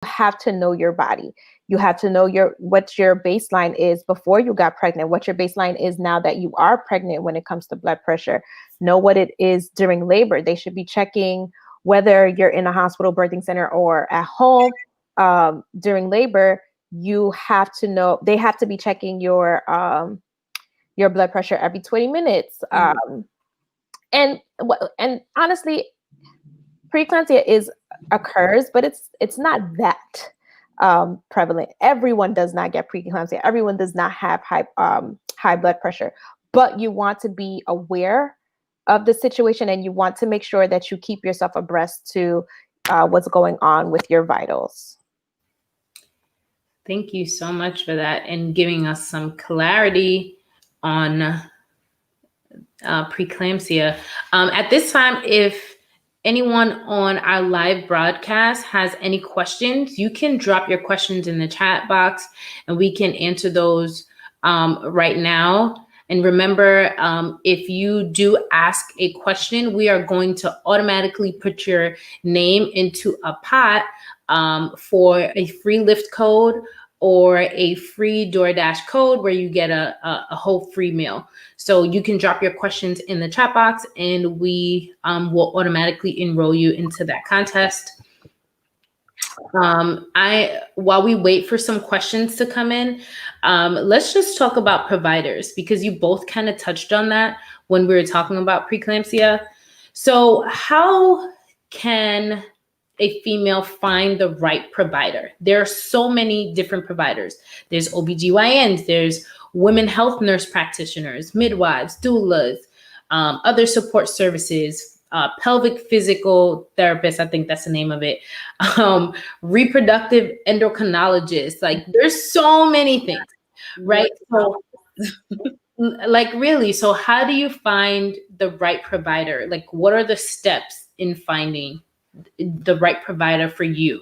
have to know your body. You have to know what your baseline is before you got pregnant, what your baseline is now that you are pregnant when it comes to blood pressure. Know what it is during labor. They should be checking whether you're in a hospital birthing center or at home during labor. You have to know, they have to be checking your blood pressure every 20 minutes. And honestly, preeclampsia occurs, but it's not that prevalent. Everyone does not get preeclampsia. Everyone does not have high blood pressure, but you want to be aware of the situation, and you want to make sure that you keep yourself abreast to what's going on with your vitals. Thank you so much for that and giving us some clarity on preeclampsia. At this time, if anyone on our live broadcast has any questions, you can drop your questions in the chat box and we can answer those right now. And remember, if you do ask a question, we are going to automatically put your name into a pot for a free Lyft code or a free DoorDash code where you get a whole free meal. So you can drop your questions in the chat box and we will automatically enroll you into that contest. While we wait for some questions to come in, let's just talk about providers, because you both kind of touched on that when we were talking about preeclampsia. So how can a female find the right provider? There are so many different providers. There's OBGYNs, there's women health nurse practitioners, midwives, doulas, other support services, pelvic physical therapist, I think that's the name of it, reproductive endocrinologist. Like there's so many things, right? So like really, so how do you find the right provider? Like what are the steps in finding the right provider for you?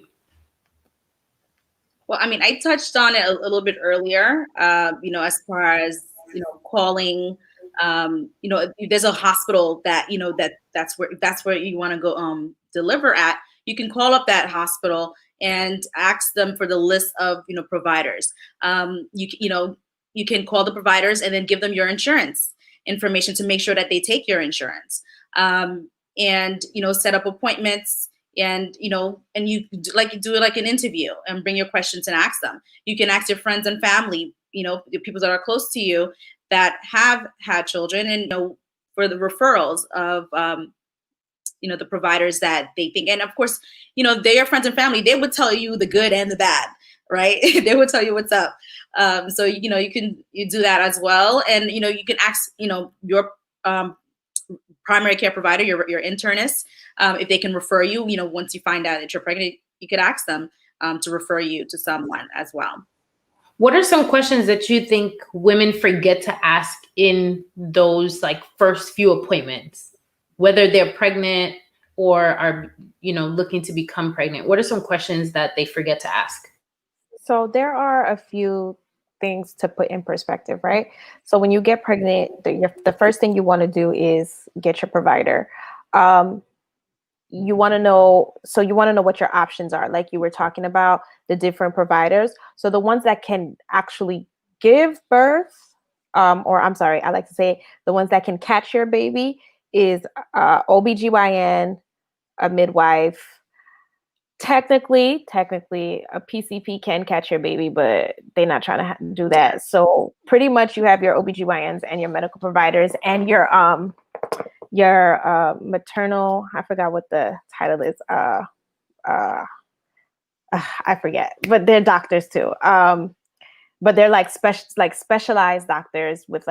Well, I mean, I touched on it a little bit earlier, as far as, calling, if there's a hospital that, that's where you want to go deliver at, you can call up that hospital and ask them for the list of, providers. You can call the providers and then give them your insurance information to make sure that they take your insurance. And set up appointments, and and you do it like an interview and bring your questions and ask them. You can ask your friends and family, the people that are close to you that have had children, and for the referrals of the providers that they think. And of course, they're your friends and family. They would tell you the good and the bad, right? They would tell you what's up. So you do that as well, and you can ask your primary care provider, your internist, if they can refer you. Once you find out that you're pregnant, you could ask them to refer you to someone as well. What are some questions that you think women forget to ask in those first few appointments, whether they're pregnant or are looking to become pregnant? What are some questions that they forget to ask? So there are a few things to put in perspective, right? So when you get pregnant, the first thing you want to do is get your provider. You want to know what your options are. Like you were talking about the different providers. So the ones that can actually give birth, or I'm sorry, I like to say the ones that can catch your baby is OBGYN, a midwife. Technically, a PCP can catch your baby, but they're not trying to do that. So pretty much you have your OBGYNs and your medical providers and your maternal, I forgot what the title is. I forget, but they're doctors too. But they're specialized doctors with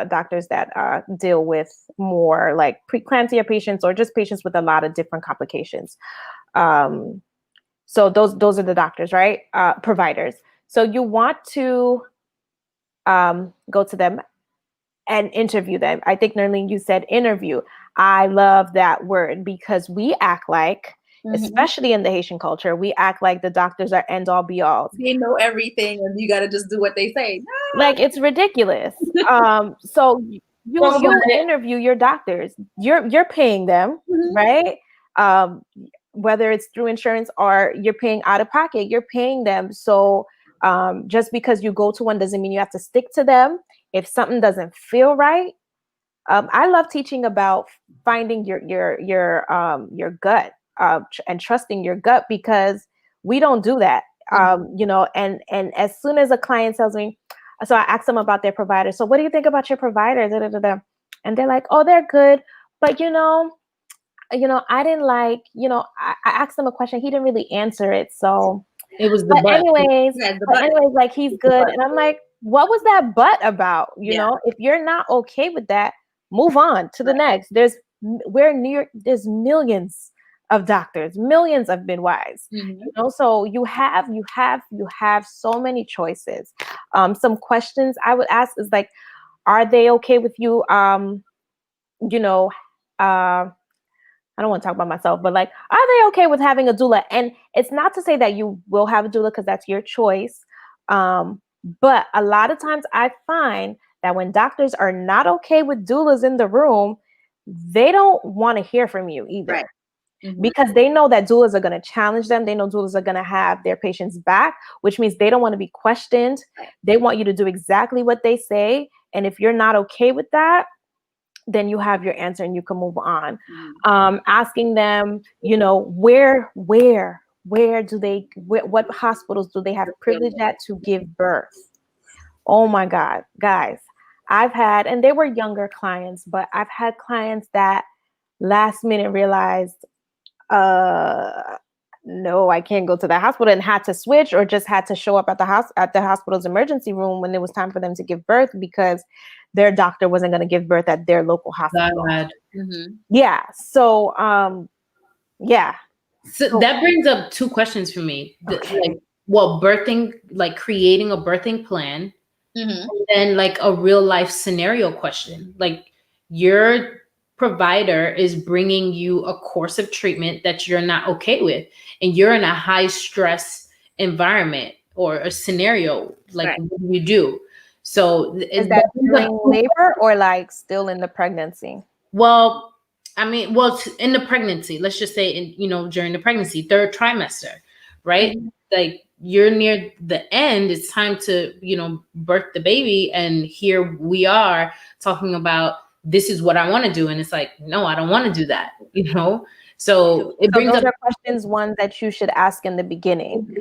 doctors that deal with more preeclampsia patients or just patients with a lot of different complications. So those are the doctors, right? Providers. So you want to go to them and interview them. I think, Nerline, you said interview. I love that word because we act like, especially in the Haitian culture, we act like the doctors are end all be all. They know everything and you got to just do what they say. Like it's ridiculous. So you interview your doctors. You're paying them, right? whether it's through insurance or you're paying out of pocket, you're paying them. So just because you go to one doesn't mean you have to stick to them. If something doesn't feel right, I love teaching about finding your gut and trusting your gut, because we don't do that. You know, and as soon as a client tells me, so I ask them about their provider. So what do you think about your provider? Da, da, da, da. And they're like, oh, they're good. But, you know, I didn't like, I asked him a question. He didn't really answer it. So It was the but butt. anyways, Yeah, the but butt. anyways, like he's good. And I'm like, what was that but about? You Yeah. know, if you're not okay with that, move on to the next. There's millions of doctors, millions of midwives. You know, so you have so many choices. Some questions I would ask is like, are they okay with you? You know, I don't want to talk about myself, but like, are they okay with having a doula? And it's not to say that you will have a doula, because that's your choice. But a lot of times I find that when doctors are not okay with doulas in the room, they don't want to hear from you either. Right. Because they know that doulas are going to challenge them. They know doulas are going to have their patients back, which means they don't want to be questioned. They want you to do exactly what they say. And if you're not okay with that, then you have your answer and you can move on. Asking them, you know, what hospitals do they have privilege at to give birth? Oh my God, guys, I've had, and they were younger clients, but I've had clients that last minute realized, no, I can't go to that hospital, and had to switch, or just had to show up at the hospital's emergency room when it was time for them to give birth, because their doctor wasn't going to give birth at their local hospital. Yeah. So, yeah. So that brings up two questions for me. Like, birthing, like creating a birthing plan, and then like a real life scenario question. Like, your provider is bringing you a course of treatment that you're not okay with, and you're in a high stress environment or a scenario. Like, what do you do? So is that during labor or like still in the pregnancy? Well, I mean, in the pregnancy, let's just say, during the pregnancy, third trimester, right? Like, you're near the end, it's time to, birth the baby. And here we are talking about, this is what I want to do. And it's like, no, I don't want to do that, So it brings those up are questions, one that you should ask in the beginning.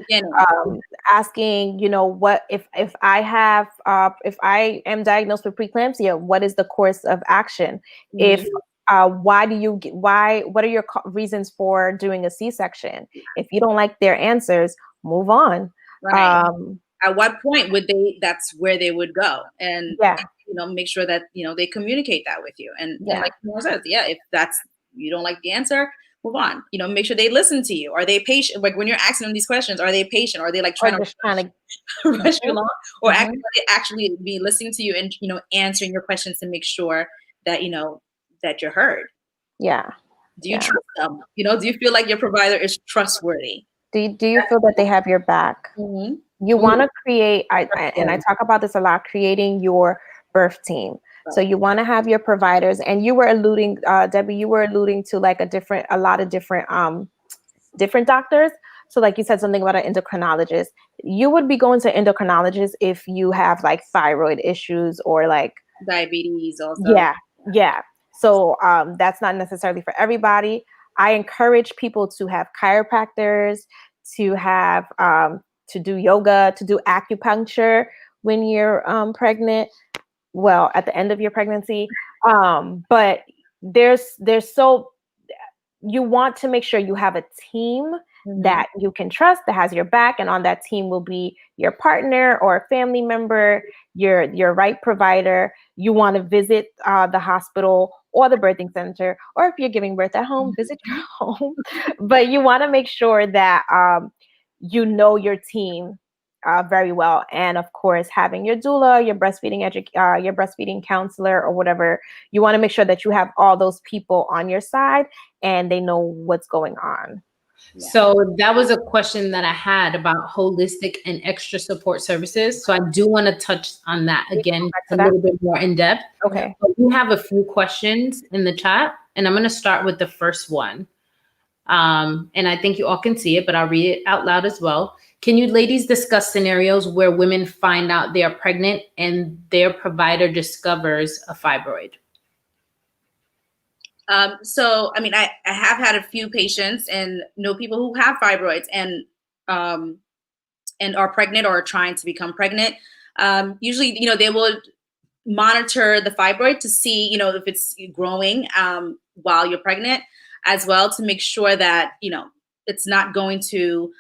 Asking, what if I am diagnosed with preeclampsia, what is the course of action? If what are your reasons for doing a C-section? If you don't like their answers, move on. At what point that's where they would go, and make sure that they communicate that with you, and like Thamar says, if you don't like the answer, move on. Make sure they listen to you. Are they patient? Like, when you're asking them these questions, are they patient? Are they like trying to rush you along, or are they actually be listening to you and answering your questions to make sure that that you're heard? Yeah. Do you trust them? Do you feel like your provider is trustworthy? Do you feel that they have your back? You want to create, and I talk about this a lot, creating your birth team. So you want to have your providers, and you were alluding, Debbie, to like a lot of different doctors. So like you said something about an endocrinologist. You would be going to endocrinologist if you have like thyroid issues or like diabetes also. Yeah. So that's not necessarily for everybody. I encourage people to have chiropractors, to have to do yoga, to do acupuncture when you're pregnant. Well, at the end of your pregnancy. But you want to make sure you have a team that you can trust, that has your back, and on that team will be your partner or a family member, your right provider. You want to visit the hospital or the birthing center, or if you're giving birth at home, visit your home. But you want to make sure that your team very well, and of course, having your doula, your breastfeeding counselor, or whatever. You want to make sure that you have all those people on your side and they know what's going on. So that was a question that I had about holistic and extra support services. So I do want to touch on that again a little bit more in depth. Okay. But we have a few questions in the chat, and I'm going to start with the first one. And I think you all can see it, but I'll read it out loud as well. Can you ladies discuss scenarios where women find out they are pregnant and their provider discovers a fibroid? So, I mean, I have had a few patients and know people who have fibroids and are pregnant or are trying to become pregnant. Usually, they will monitor the fibroid to see, if it's growing while you're pregnant as well, to make sure that, it's not going to,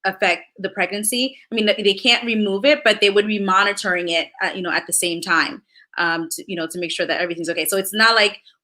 affect the pregnancy. I mean, they can't remove it, but they would be monitoring it, at the same time, to make sure that everything's okay. So it's not like